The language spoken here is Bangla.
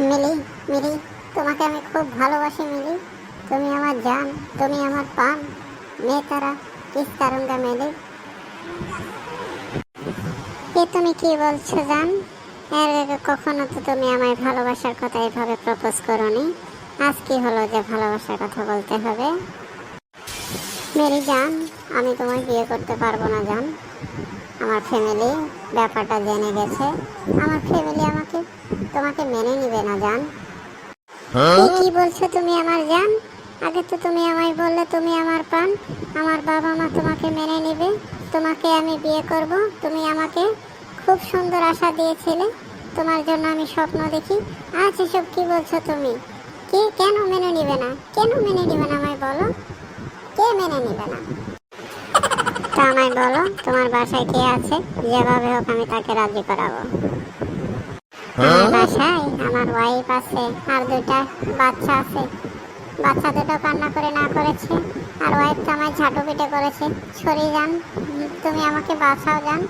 মিলি, মিলি, তোমাকে আমি খুব ভালোবাসি মিলি। তুমি আমার জান, তুমি আমার পান। मैं तेरा किस करूंगा मिली। এ তুমি কি বলছো জান? এর আগে কখনো তো তুমি আমায় ভালোবাসার কথা এভাবে প্রপোজ করোনি। আজ কি হলো যে ভালোবাসার কথা বলতে হবে? মেরি জান, আমি তোমায় বিয়ে করতে পারবো না জান। আমার ফ্যামিলি ব্যাপারটা জেনে গেছে। আমার ফ্যামিলি তোমাকে মেনে নিবে না জান। কি বলছো তুমি আমার জান? আগে তো তুমি আমায় বললে তুমি আমার প্রাণ। আমার বাবা মা তোমাকে মেনে নেবে, তোমাকে আমি বিয়ে করব। তুমি আমাকে খুব সুন্দর আশা দিয়েছিলে, তোমার জন্য আমি স্বপ্ন দেখি। আজ এসব কি বলছো তুমি? কেন মেনে নিবে না? কেন মেনে নিবে না আমায় বলো? কে মেনে নিবে না? তা আমায় বলো, তোমার বাসায় কে আছে? যেভাবে হোক আমি তাকে রাজি করাবো। আমার বাসায় আমার ওয়াইফ আছে, আর দুটা বাচ্চা আছে। বাচ্চা দুটো কান্না করে না করেছে, আর ওয়াইফ তো আমায় ঝাঁটু পিটে করেছে। সরি জান, তুমি আমাকে বাঁচাও জান।